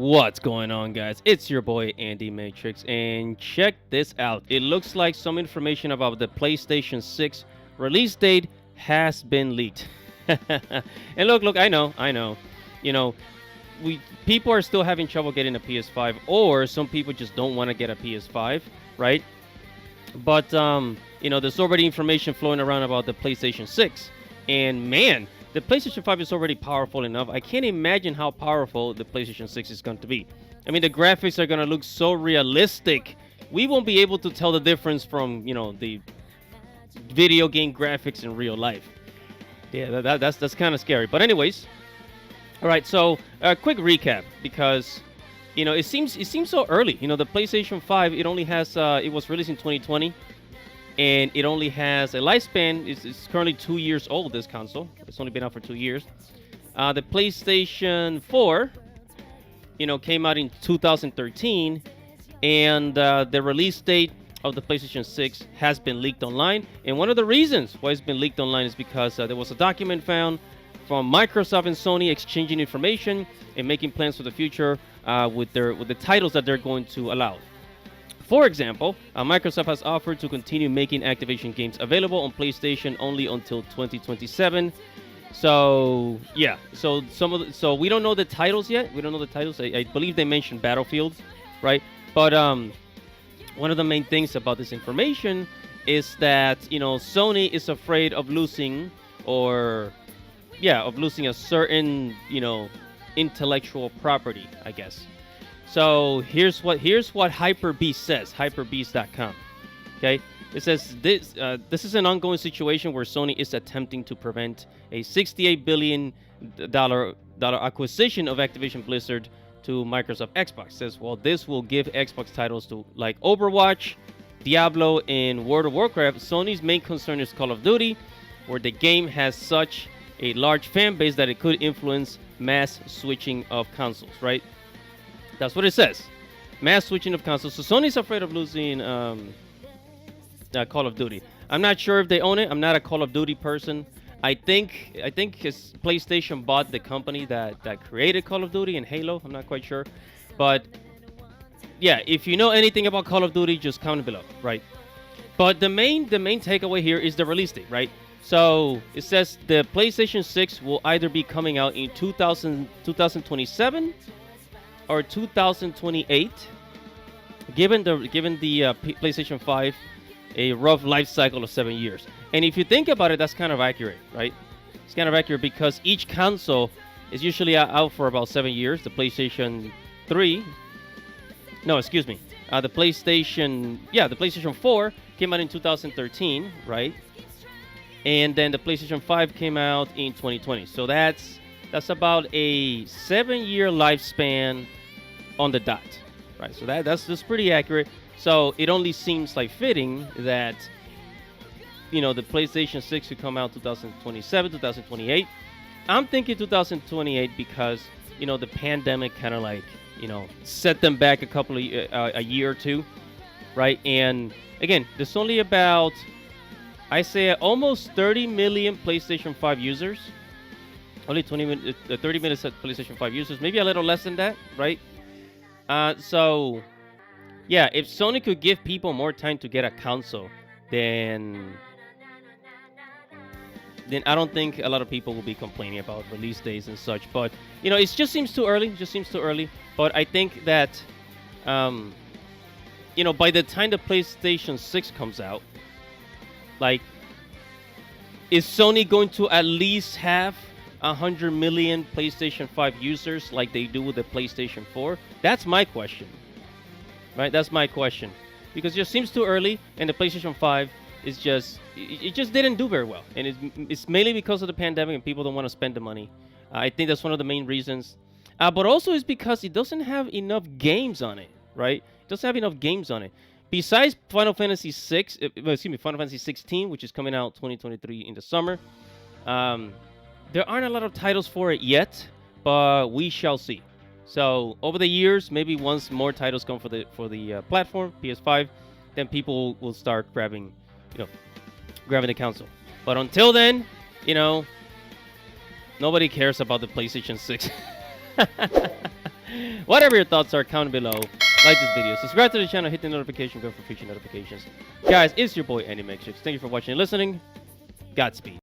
What's going on, guys? It's your boy Andy Matrix, and check this out. It looks like some information about the PlayStation 6 release date has been leaked. And look, I know. You know, people are still having trouble getting a PS5, or some people just don't want to get a PS5, right? But there's already information flowing around about the PlayStation 6, and man, the PlayStation 5 is already powerful enough. I can't imagine how powerful the PlayStation 6 is going to be. I mean, the graphics are going to look so realistic. We won't be able to tell the difference from, the video game graphics in real life. Yeah, that's kind of scary. But anyways, all right, so a quick recap, because it seems so early. The PlayStation 5, it only has it was released in 2020. And it only has a lifespan. It's currently 2 years old, this console. It's only been out for 2 years. The PlayStation 4, came out in 2013. And the release date of the PlayStation 6 has been leaked online. And one of the reasons why it's been leaked online is because there was a document found from Microsoft and Sony exchanging information and making plans for the future with the titles that they're going to allow. For example, Microsoft has offered to continue making Activision games available on PlayStation only until 2027. So yeah, so we don't know the titles yet. We don't know the titles. I believe they mentioned Battlefield, right? But one of the main things about this information is that Sony is afraid of losing a certain intellectual property, I guess. So here's what Hyperbeast says, hyperbeast.com. Okay, it says this is an ongoing situation where Sony is attempting to prevent a $68 billion acquisition of Activision Blizzard to Microsoft Xbox. It says, well, this will give Xbox titles to like Overwatch, Diablo, and World of Warcraft. Sony's main concern is Call of Duty, where the game has such a large fan base that it could influence mass switching of consoles, right? That's what it says. Mass switching of consoles. So Sony's afraid of losing Call of Duty. I'm not sure if they own it. I'm not a Call of Duty person. I think his PlayStation bought the company that created Call of Duty and Halo. I'm not quite sure. But yeah, if you know anything about Call of Duty, just comment below, right? But the main takeaway here is the release date, right? So it says the PlayStation 6 will either be coming out in 2027 or 2028, given the PlayStation 5 a rough life cycle of 7 years. And if you think about it, that's kind of accurate, right? It's kind of accurate because each console is usually out for about 7 years. The PlayStation 3, no, excuse me, the PlayStation 4 came out in 2013, right? And then the PlayStation 5 came out in 2020. So that's about a 7-year lifespan on the dot, right? So that's pretty accurate. So it only seems like fitting that the PlayStation 6 could come out 2027, 2028. I'm thinking 2028 because the pandemic kind of like set them back a year or two, right? And again, there's only about, I say, almost 30 million PlayStation 5 users. Only 30 million PlayStation 5 users, maybe a little less than that, right? So, yeah, if Sony could give people more time to get a console, then I don't think a lot of people will be complaining about release dates and such. But, it just seems too early. But I think that, by the time the PlayStation 6 comes out, like, is Sony going to at least have 100 million PlayStation 5 users like they do with the PlayStation 4? That's my question, right? That's my question, because it just seems too early, and the PlayStation 5 is just didn't do very well, and it's mainly because of the pandemic and people don't want to spend the money. I think that's one of the main reasons, but also it's because it doesn't have enough games on it, right? It doesn't have enough games on it. Besides Final Fantasy 16, which is coming out 2023 in the summer. There aren't a lot of titles for it yet, but we shall see. So over the years, maybe once more titles come for the platform PS5, then people will start grabbing the console. But until then, nobody cares about the PlayStation 6. Whatever your thoughts are, comment below. Like this video, subscribe to the channel, hit the notification bell for future notifications. Guys, it's your boy Animatrix. Thank you for watching and listening. Godspeed.